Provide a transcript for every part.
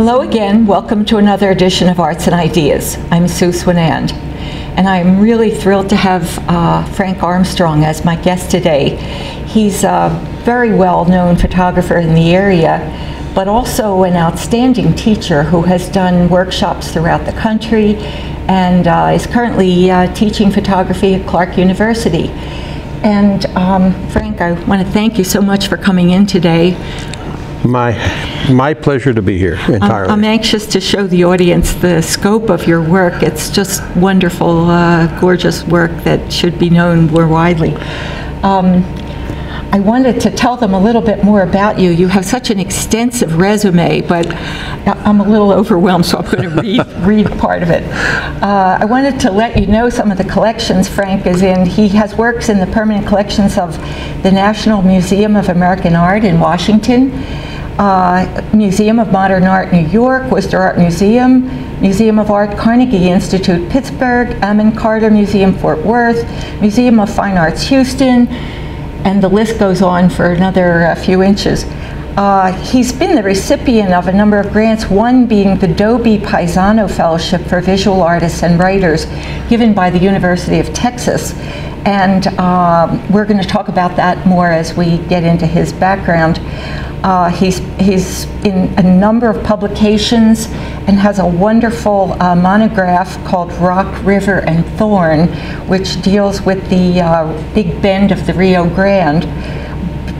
Hello again, welcome to another edition of Arts and Ideas. I'm Sue Swinand, and I'm really thrilled to have Frank Armstrong as my guest today. He's a very well-known photographer in the area, but also an outstanding teacher who has done workshops throughout the country and is currently teaching photography at Clark University. And Frank, I want to thank you so much for coming in today. My pleasure to be here entirely. I'm anxious to show the audience the scope of your work. It's just wonderful, gorgeous work that should be known more widely. I wanted to tell them a little bit more about you. You have such an extensive resume, but I'm a little overwhelmed, so I'm going to read part of it. I wanted to let you know some of the collections Frank is in. He has works in the permanent collections of the National Museum of American Art in Washington, Museum of Modern Art, New York, Worcester Art Museum, Museum of Art, Carnegie Institute, Pittsburgh, Ammon Carter Museum, Fort Worth, Museum of Fine Arts, Houston, and the list goes on for another few inches. He's been the recipient of a number of grants, one being the Dobie Paisano Fellowship for Visual Artists and Writers, given by the University of Texas. And we're going to talk about that more as we get into his background. He's in a number of publications and has a wonderful monograph called Rock, River, and Thorn, which deals with the Big Bend of the Rio Grande.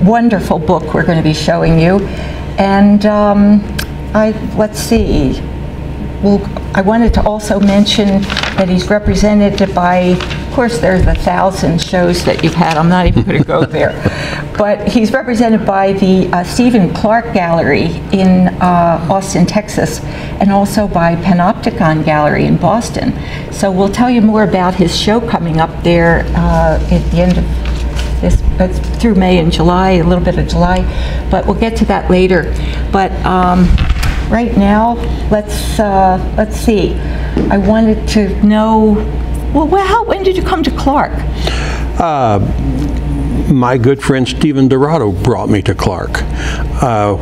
Wonderful book we're going to be showing you. And let's see. I wanted to also mention that he's represented by, of course, there's 1,000 shows that you've had. I'm not even going to go there. But he's represented by the Stephen Clark Gallery in Austin, Texas, and also by Panopticon Gallery in Boston. So we'll tell you more about his show coming up there at the end of this, through May and July, a little bit of July, but we'll get to that later. But right now, let's see. I wanted to know, when did you come to Clark? My good friend Stephen Dorado brought me to Clark.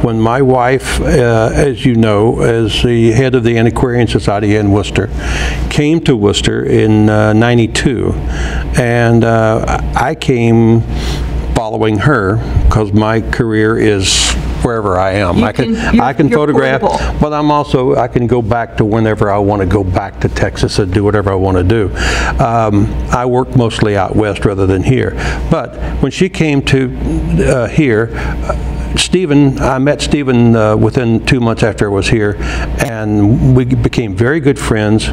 When my wife, as you know, as the head of the Antiquarian Society in Worcester, came to Worcester in '92, and I came following her because my career is wherever I am. I can photograph, portable. But I can go back to whenever I want to go back to Texas and do whatever I want to do. I work mostly out west rather than here. But when she came to here, I met Stephen within 2 months after I was here, and we became very good friends,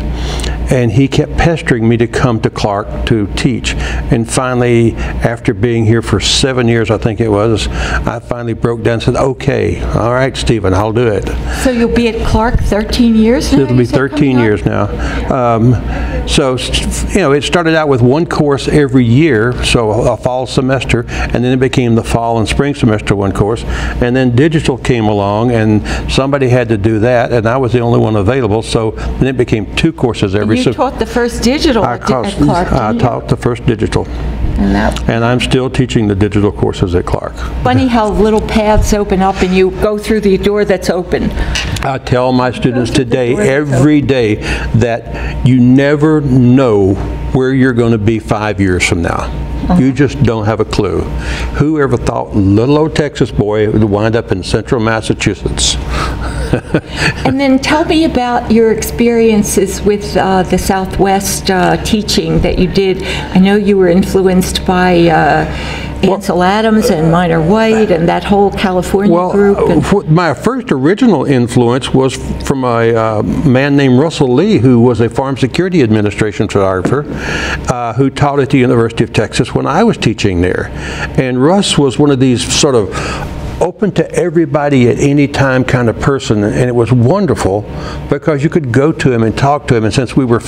and he kept pestering me to come to Clark to teach. And finally, after being here for 7 years, I think it was, I finally broke down and said, okay, all right, Stephen, I'll do it. So you'll be at Clark 13 years now? It'll be 13 years now. So, you know, it started out with one course every year, so a fall semester, and then it became the fall and spring semester one course. And then digital came along, and somebody had to do that, and I was the only one available, so then it became 2 courses every semester. You taught the first digital at Clark, I taught the first digital. And I'm still teaching the digital courses at Clark. Funny how little paths open up and you go through the door that's open. I tell my students today, every day, that you never know where you're going to be 5 years from now. You just don't have a clue. Who ever thought little old Texas boy would wind up in central Massachusetts? And then tell me about your experiences with the Southwest teaching that you did. I know you were influenced by Ansel Adams and Minor White and that whole California group. My first original influence was from a man named Russell Lee, who was a Farm Security Administration photographer who taught at the University of Texas when I was teaching there. And Russ was one of these sort of open to everybody at any time kind of person, and it was wonderful because you could go to him and talk to him, and since we were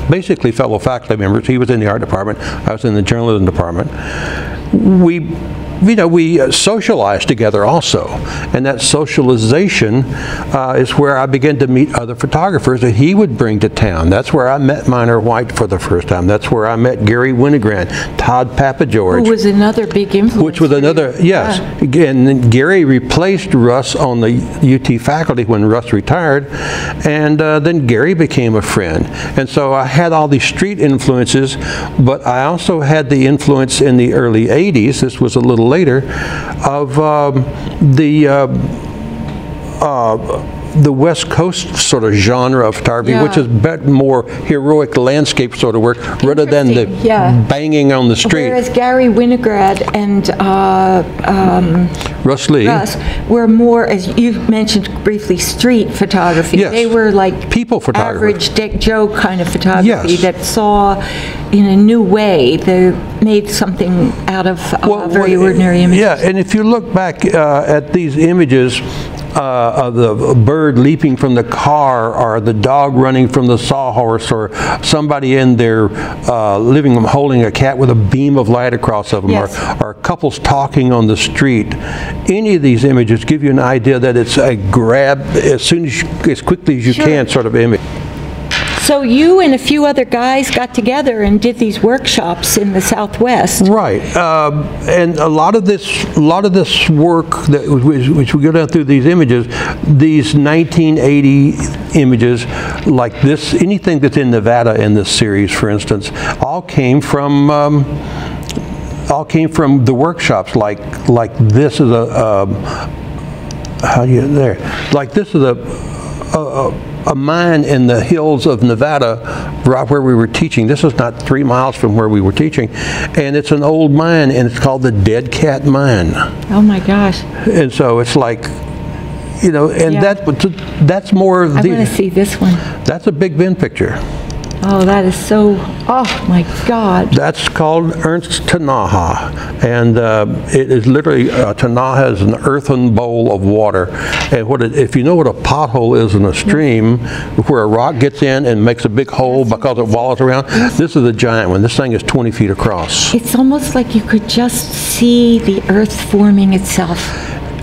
basically fellow faculty members, he was in the art department, I was in the journalism department, we you know, we socialized together also, and that socialization is where I began to meet other photographers that he would bring to town. That's where I met Minor White for the first time. That's where I met Gary Winogrand, Todd Papageorge. Who was another big influence. Which was another, yes. Yeah. And then Gary replaced Russ on the UT faculty when Russ retired, and then Gary became a friend. And so I had all these street influences, but I also had the influence in the early 80s, this was a little later, of the West Coast sort of genre of photography, which is more heroic landscape sort of work rather than the banging on the street. Whereas Gary Winograd and Russ Lee were more, as you mentioned briefly, street photography. Yes. They were like people photography, average Dick Joe kind of photography that saw in a new way. They made something out of very ordinary images. Yeah, and if you look back at these images, of the bird leaping from the car, or the dog running from the sawhorse, or somebody in their living room holding a cat with a beam of light across of them, or couples talking on the street. Any of these images give you an idea that it's a grab as quickly as you can sort of image. So you and a few other guys got together and did these workshops in the Southwest. Right, and a lot of this work that which we go down through these images, these 1980 images, like this, anything that's in Nevada in this series, for instance, all came from the workshops. Like this is this is a mine in the hills of Nevada, right where we were teaching. This is not 3 miles from where we were teaching, and it's an old mine, and it's called the Dead Cat Mine. Oh my gosh! And so it's like, you know, and that's more of the. I want to see this one. That's a Big Bend picture. Oh, that is so, oh my God. That's called Ernst Tanaha, and it is literally, Tanaha is an earthen bowl of water, and if you know what a pothole is in a stream, where a rock gets in and makes a big hole because it wallows around, this is a giant one. This thing is 20 feet across. It's almost like you could just see the earth forming itself.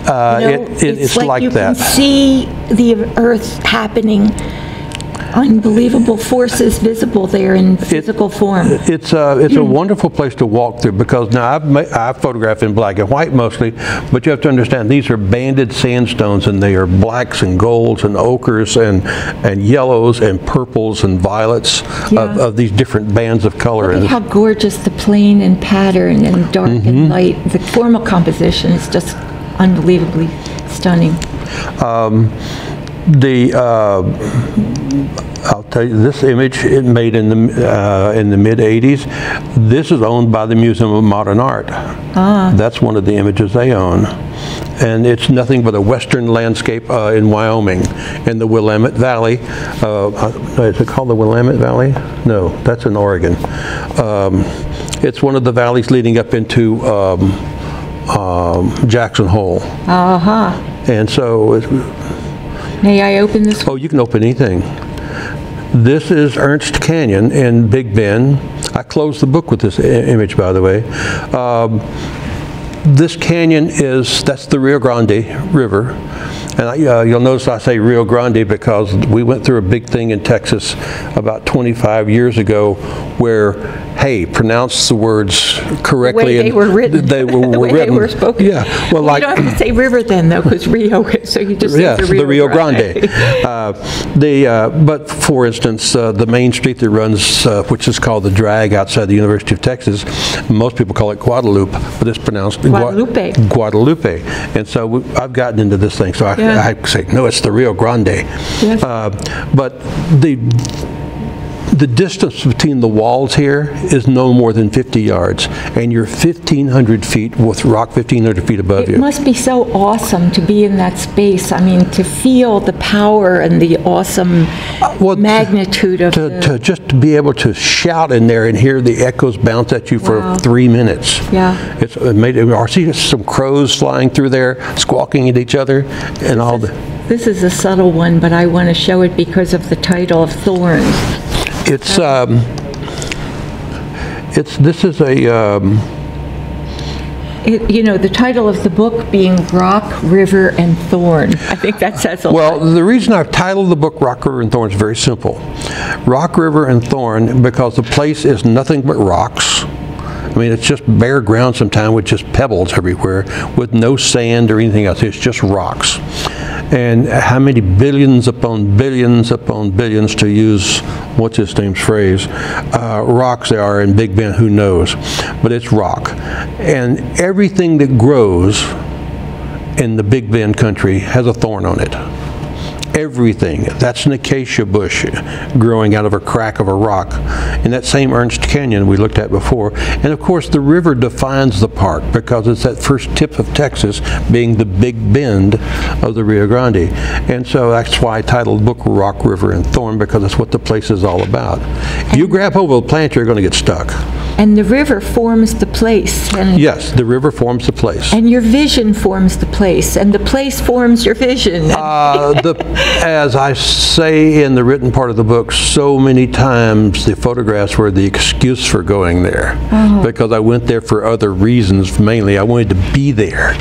It's like you that. You can see the earth happening. Unbelievable forces visible there in physical form. It's a wonderful place to walk through, because now I've photographed in black and white mostly, but you have to understand these are banded sandstones, and they are blacks and golds and ochres and yellows and purples and violets of these different bands of color. Look at how gorgeous the plane and pattern and dark and light. The formal composition is just unbelievably stunning. I'll tell you, this image, it made in the mid 80s. This is owned by the Museum of Modern Art. That's one of the images they own, and it's nothing but a western landscape in Wyoming, in the Willamette Valley. Is it called the Willamette Valley? No, that's in Oregon. It's one of the valleys leading up into Jackson Hole. And so. May I open this? Oh, you can open anything. This is Ernst Canyon in Big Bend. I closed the book with this image, by the way. This canyon that's the Rio Grande River. And you'll notice I say Rio Grande because we went through a big thing in Texas about 25 years ago where, hey, pronounce the words correctly. The way they were written. They were the way written. They were spoken. Yeah. Well, like, you don't have to say river then, though, because Rio, so you just say the Rio Grande. But for instance, the main street that runs, which is called the Drag outside the University of Texas, most people call it Guadalupe, but it's pronounced Guadalupe. Guadalupe. And so I've gotten into this thing, so I say, no, it's the Rio Grande. Yes. But the distance between the walls here is no more than 50 yards, and you're 1,500 feet with rock 1,500 feet above you. It must be so awesome to be in that space. I mean, to feel the power and the awesome magnitude of to just to be able to shout in there and hear the echoes bounce at you for 3 minutes. Yeah. It's amazing. I see some crows flying through there, squawking at each other, and all the. This is a subtle one, but I want to show it because of the title of Thorn. This is a you know, the title of the book being Rock, River, and Thorn. I think that says a lot. Well, the reason I've titled the book Rock, River, and Thorn is very simple. Rock, River, and Thorn, because the place is nothing but rocks. I mean, it's just bare ground sometimes with just pebbles everywhere, with no sand or anything else. It's just rocks. And how many billions upon billions upon billions, to use what's his name's phrase, rocks there are in Big Bend, who knows? But it's rock. And everything that grows in the Big Bend country has a thorn on it. Everything. That's an acacia bush growing out of a crack of a rock. In that same Ernst Canyon we looked at before. And of course the river defines the park because it's that first tip of Texas being the Big Bend of the Rio Grande. And so that's why I titled the book Rock, River, and Thorn, because that's what the place is all about. If you grab hold of a plant, you're going to get stuck. And the river forms the place. And yes, the river forms the place. And your vision forms the place, and the place forms your vision. As I say in the written part of the book, so many times the photographs were the excuse for going there, because I went there for other reasons. Mainly, I wanted to be there.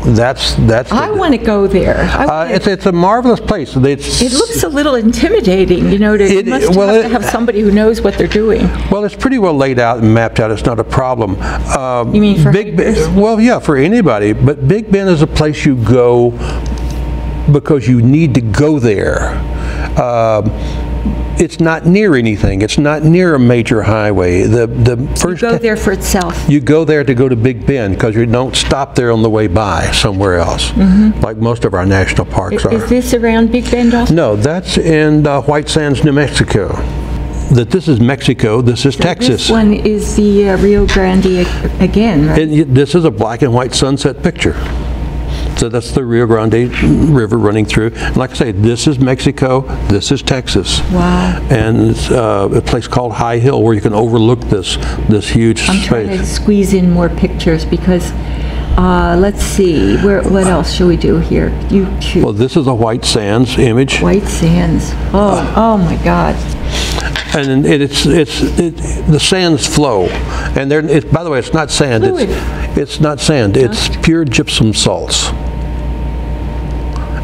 I want to go there. It's a marvelous place. It looks a little intimidating, you know. You must have to have somebody who knows what they're doing. Well, it's pretty well laid out and mapped out. It's not a problem. You mean for well, yeah, for anybody. But Big Bend is a place you go because you need to go there. It's not near anything. It's not near a major highway. The first you go there for itself. You go there to go to Big Bend because you don't stop there on the way by somewhere else, like most of our national parks are. Is this around Big Bend also? No, that's in White Sands, New Mexico. This is Mexico. This is Texas. This one is the Rio Grande again, right? And this is a black and white sunset picture. So that's the Rio Grande River running through. And like I say, this is Mexico, this is Texas. Wow. And it's a place called High Hill where you can overlook this huge space. I'm trying to squeeze in more pictures because, let's see, what else shall we do here? You choose. Well, this is a White Sands image. White Sands. Oh my God. And the sands flow. And by the way, it's not sand. Fluid. It's not sand. It's pure gypsum salts.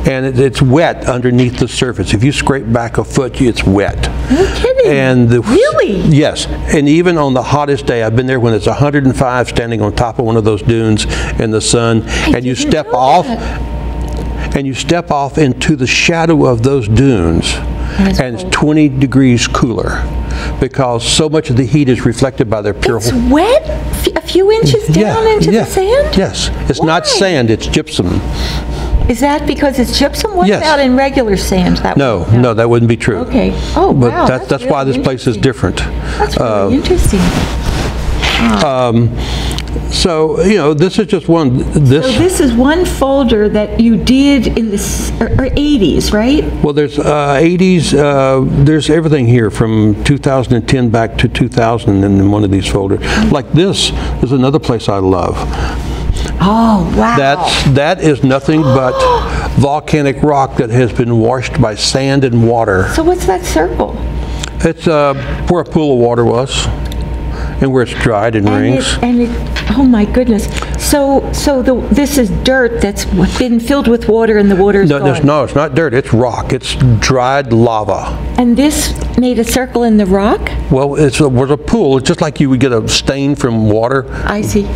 And it's wet underneath the surface. If you scrape back a foot, it's wet. No kidding. And really? Yes. And even on the hottest day, I've been there when it's 105, standing on top of one of those dunes in the sun, and you step off, and you step off into the shadow of those dunes, and it's 20 degrees cooler because so much of the heat is reflected by their pure. It's wet? A few inches down into the sand? Yes. It's not sand, it's gypsum. Is that because it's gypsum? What Yes. about in regular sand? No, that wouldn't be true. Okay. Oh, but wow. that's really why this place is different. That's really interesting. So, you know, this is just one. So this is one folder that you did in the 80s, right? Well, there's 80s, there's everything here from 2010 back to 2000 in one of these folders. Like this is another place I love. Oh, wow. That is nothing but volcanic rock that has been washed by sand and water. So what's that circle? It's where a pool of water was and where it's dried and rings. Oh my goodness. So this is dirt that's been filled with water and the water is gone. No, it's not dirt. It's rock. It's dried lava. And this made a circle in the rock? Well, it was a pool. It's just like you would get a stain from water. I see.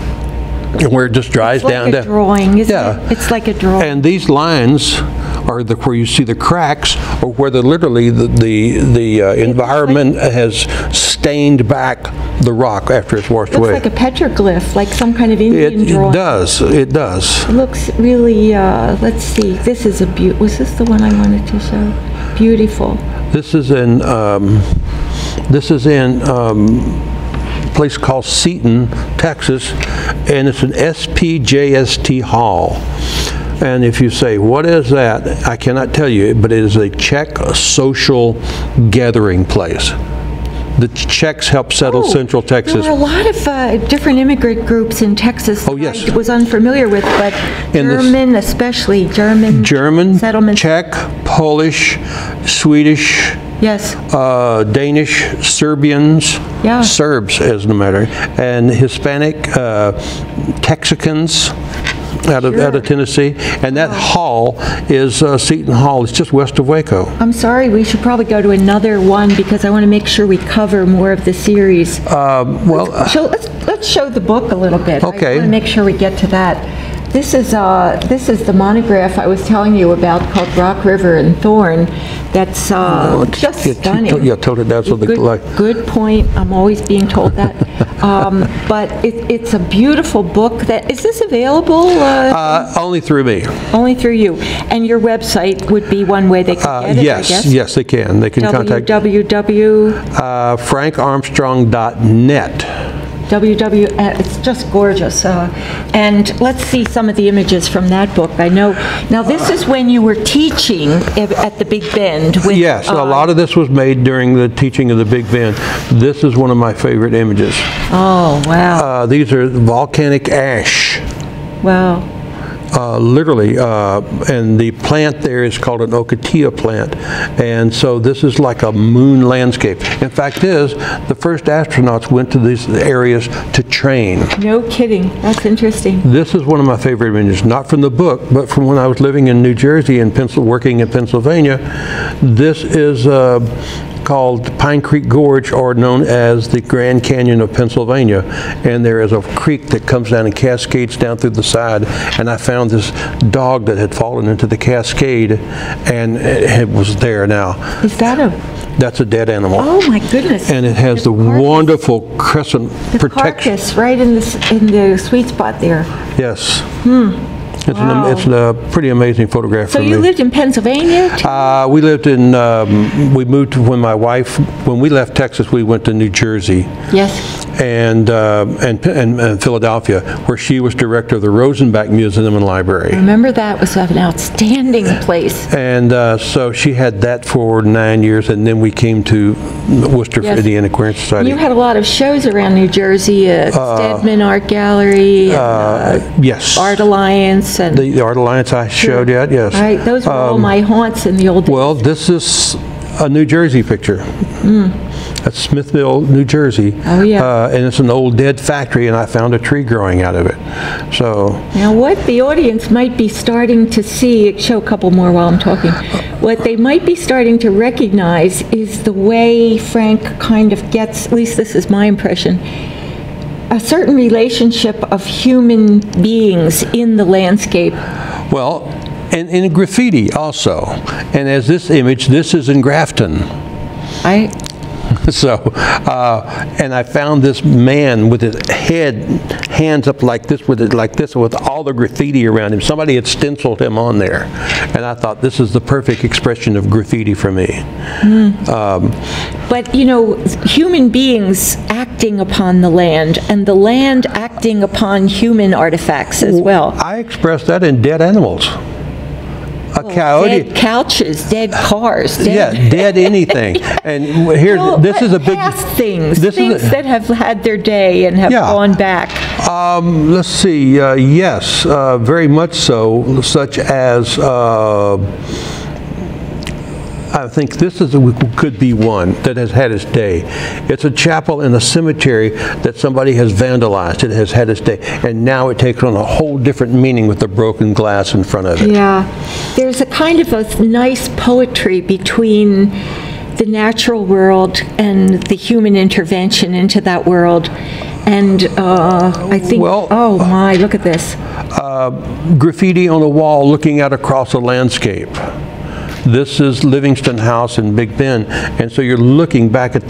Where it just dries down. It's like a drawing, isn't it? It's like a drawing. And these lines are where you see the cracks, or where literally the environment has stained back the rock after it's washed away. It looks like a petroglyph, like some kind of Indian drawing. It does. It does. It looks really. Let's see. This is a was this the one I wanted to show? Beautiful. This is in. Place called Seton, Texas, and it's an SPJST hall. And if you say, what is that? I cannot tell you, but it is a Czech social gathering place. The Czechs helped settle Central Texas. There were a lot of different immigrant groups in Texas I was unfamiliar with, but German, especially German settlements. Czech, Polish, Swedish, Yes. Danish, Serbians, Yeah. Serbs as a matter, and Hispanic, Texicans out of Tennessee. And that hall is Seton Hall. It's just west of Waco. I'm sorry, we should probably go to another one because I want to make sure we cover more of the series. Let's show the book a little bit. Okay. I want to make sure we get to that. This is the monograph I was telling you about called Rock River and Thorn. That's just stunning. Yeah, told it down so Good point. I'm always being told that. But it's a beautiful book. Is this available? Only through me. Only through you. And your website would be one way they could get it, yes, I guess? Yes, they can. They can contact frankarmstrong.net. It's just gorgeous. And let's see some of the images from that book. I know. Now, this is when you were teaching at the Big Bend. Yes, a lot of this was made during the teaching of the Big Bend. This is one of my favorite images. Oh, wow. These are volcanic ash. Wow. Literally, and the plant there is called an ocotillo plant, and so this is like a moon landscape. In fact, the first astronauts went to these areas to train. No kidding. That's interesting. This is one of my favorite images, not from the book, but from when I was living in New Jersey and working in Pennsylvania. This is called Pine Creek Gorge, or known as the Grand Canyon of Pennsylvania, and there is a creek that comes down and cascades down through the side, and I found this dog that had fallen into the cascade, and it was there now. Is that That's a dead animal. Oh my goodness! And it has the wonderful crescent protection. Carcass right in the sweet spot there. Yes. It's a pretty amazing photograph for me. So you lived in Pennsylvania too? We lived in, we moved when we left Texas, we went to New Jersey. Yes. And Philadelphia, where she was director of the Rosenbach Museum and Library. I remember that was an outstanding place. And so she had that for 9 years, and then we came to Worcester for the Antiquarian Society. And you had a lot of shows around New Jersey, Stedman Art Gallery, yes. Art Alliance. And the Art Alliance I showed yet, yes. Right, those were all my haunts in the old days. Well, this is a New Jersey picture. That's Smithville, New Jersey. Oh, yeah. And it's an old dead factory, and I found a tree growing out of it. So now what the audience might be starting to see, show a couple more while I'm talking, what they might be starting to recognize is the way Frank kind of gets, at least this is my impression, a certain relationship of human beings in the landscape. Well, and in graffiti also. And as this image, this is in Grafton. So, and I found this man with his hands up like this, with all the graffiti around him. Somebody had stenciled him on there, and I thought this is the perfect expression of graffiti for me. But you know, human beings acting upon the land, and the land acting upon human artifacts as well. I expressed that in dead animals. A coyote. Dead couches, dead cars. Dead anything. And here, this is a big things that have had their day and have gone back. Let's see. Yes, very much so. Such as. I think this could be one that has had its day. It's a chapel in a cemetery that somebody has vandalized. It has had its day, and now it takes on a whole different meaning with the broken glass in front of it. Yeah, there's a kind of a nice poetry between the natural world and the human intervention into that world. And I think, oh my, look at this. Graffiti on a wall looking out across a landscape. This is Livingston House in Big Bend, and so you're looking back at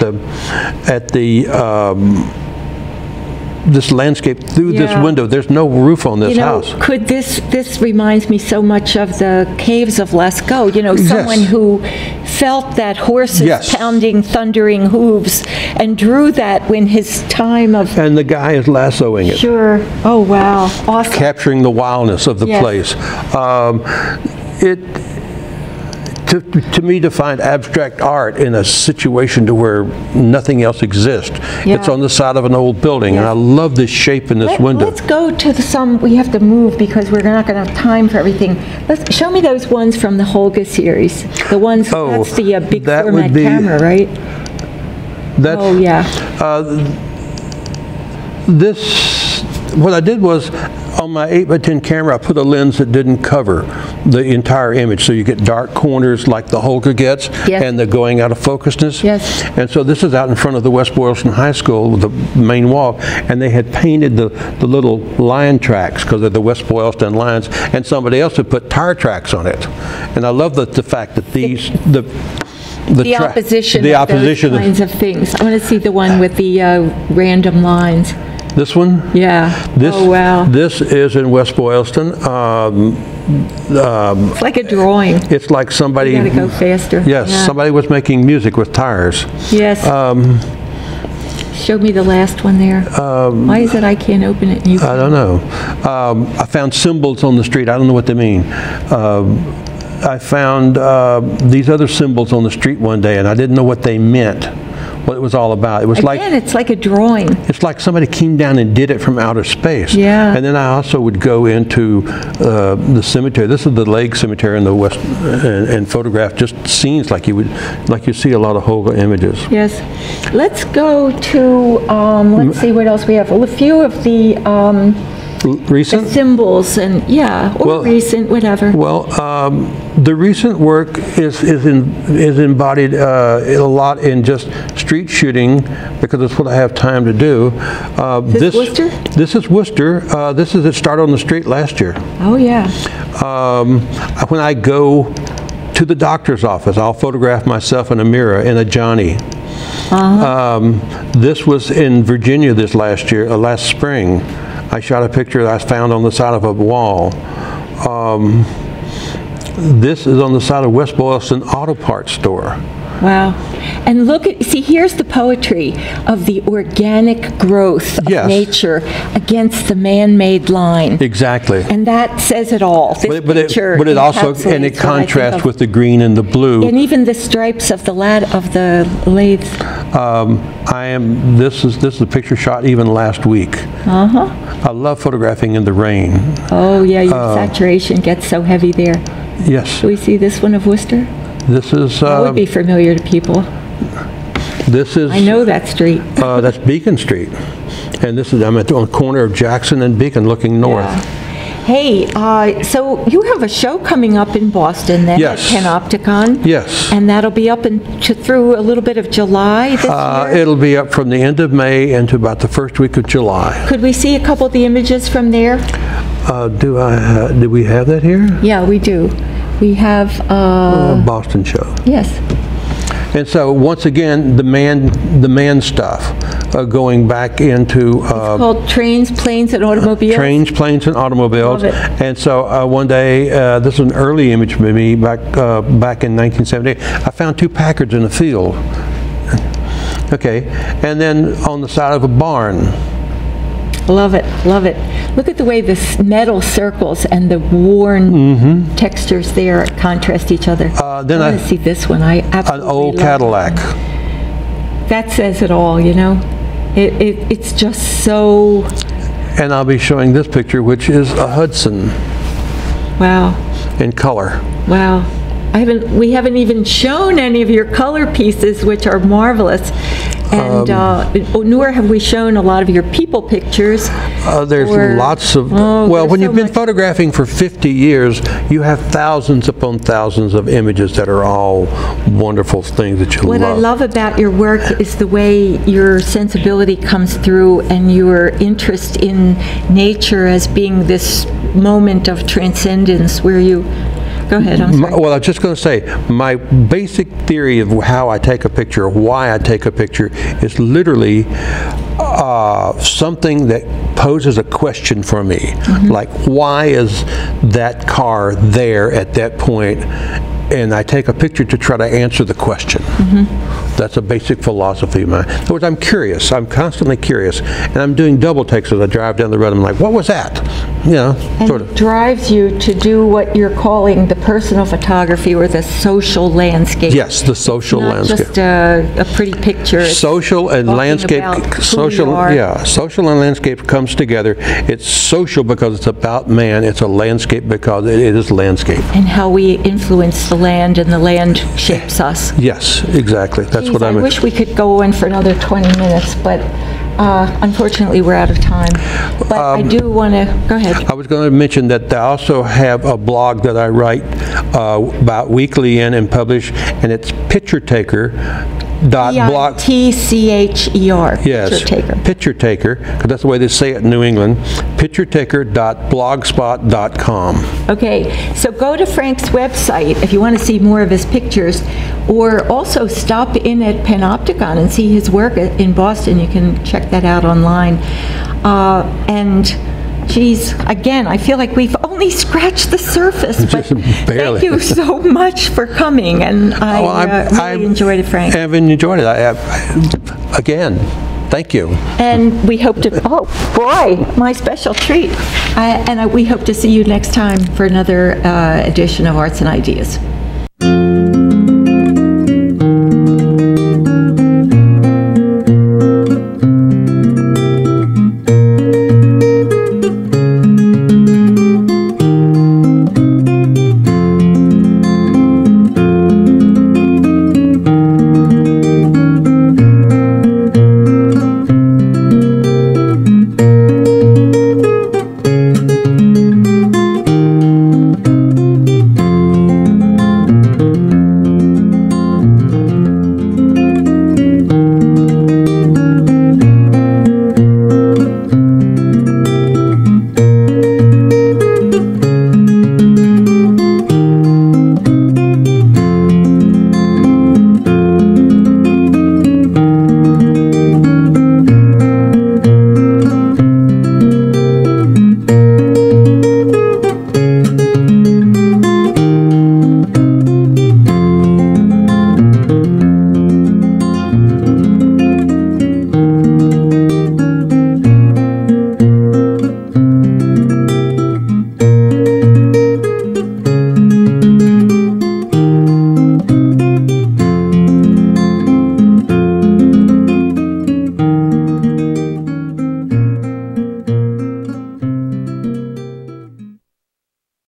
this landscape through this window. There's no roof on this house. Could this reminds me so much of the caves of Lascaux. You know, someone who felt that horses pounding, thundering hooves, and drew that when his time of. And the guy is lassoing it. Sure. Oh wow! Awesome. Capturing the wildness of the place. to me, to find abstract art in a situation to where nothing else exists. Yeah. It's on the side of an old building, and I love this shape in this window. Let's go to some, we have to move because we're not going to have time for everything. Show me those ones from the Holga series. The ones, that's the big format camera, right? Oh, yeah. What I did was, on my 8x10 camera, I put a lens that didn't cover the entire image, so you get dark corners like the Holga gets, yes. and the going out of focusness. Yes. And so this is out in front of the West Boylston High School, the main wall, and they had painted the little lion tracks because of the West Boylston lions, and somebody else had put tire tracks on it. And I love the fact that these the opposition of those kinds of things. I want to see the one with the random lines. This one? Yeah. Oh, wow. This is in West Boylston. It's like a drawing. It's like somebody... You gotta go faster. Yes, yeah. Somebody was making music with tires. Yes. Show me the last one there. Why is it I can't open it? And you I don't know. I found symbols on the street. I don't know what they mean. I found these other symbols on the street one day, and I didn't know what they meant, what it was all about. It was it's like a drawing. It's like somebody came down and did it from outer space. Yeah. And then I also would go into the cemetery. This is the Lake Cemetery in the West, and photograph just scenes like you see a lot of Holga images. Yes. Let's go to let's see what else we have. Well, a few of the recent symbols and recent, whatever. Well, the recent work is embodied a lot in just street shooting because it's what I have time to do. This Worcester? This is Worcester. It started on the street last year. Oh yeah. When I go to the doctor's office, I'll photograph myself in a mirror in a Johnny. This was in Virginia this last spring. I shot a picture that I found on the side of a wall. This is on the side of West Boylston Auto Parts store. Wow. And here's the poetry of the organic growth of nature against the man-made line. Exactly. And that says it all. But it also, and it contrasts with the green and the blue. And even the stripes of the lathe. This is a picture shot even last week. I love photographing in the rain. Oh yeah, your saturation gets so heavy there. Yes. Do we see this one of Worcester? This is... that would be familiar to people. This is... I know that street. That's Beacon Street. And I'm on the corner of Jackson and Beacon looking north. Yeah. Hey, so you have a show coming up in Boston then at Panopticon. Yes. And that'll be up through a little bit of July this year? It'll be up from the end of May into about the first week of July. Could we see a couple of the images from there? Do we have that here? Yeah, we do. We have Boston show. Yes. And so once again, the man stuff, going back into it's called Trains, Planes, and Automobiles. Trains, Planes, and Automobiles. Love it. And so one day, this was an early image for me back in 1978. I found two Packards in the field. Okay, and then on the side of a barn. Love it, love it. Look at the way the metal circles and the worn textures there contrast each other. Then I want to see this one. I absolutely an old love Cadillac. That says it all, you know. It's just so... And I'll be showing this picture, which is a Hudson. Wow. In color. Wow. We haven't even shown any of your color pieces, which are marvelous. And nor have we shown a lot of your people pictures. There's lots of... when you've been photographing for 50 years, you have thousands upon thousands of images that are all wonderful things that you love. What I love about your work is the way your sensibility comes through and your interest in nature as being this moment of transcendence where you... Go ahead, I'm sorry. Well, I was just going to say, my basic theory of how I take a picture, why I take a picture, is literally something that poses a question for me. Like, why is that car there at that point? and I take a picture to try to answer the question. That's a basic philosophy of mine. In other words, I'm curious. I'm constantly curious, and I'm doing double takes as I drive down the road. I'm like, what was that? You know, and sort of. it drives you to do what you're calling the personal photography or the social landscape. Yes, the social landscape. Not just a pretty picture. It's social and landscape. about who Social, you are. yeah. Social and landscape comes together. It's social because it's about man. It's a landscape because it is landscape. And how we influence the land, and the land shapes us. Yes, exactly. That's what I I'm. wish we could go in for another 20 minutes, but unfortunately we're out of time. But I do want to, go ahead. I was going to mention that I also have a blog that I write about weekly in and publish, and it's picturetaker.blog. T-C-H-E-R. Yes, Picture taker. Picture Taker, because that's the way they say it in New England. Picturetaker.blogspot.com. Okay, so go to Frank's website if you want to see more of his pictures, or also stop in at Panopticon and see his work in Boston. You can check that out online. And geez, again, I feel like we've only scratched the surface, but barely. thank you so much for coming, and I really enjoyed it, Frank. I've enjoyed it. Again, thank you. And we hope to, oh boy, my special treat. We hope to see you next time for another edition of Arts and Ideas.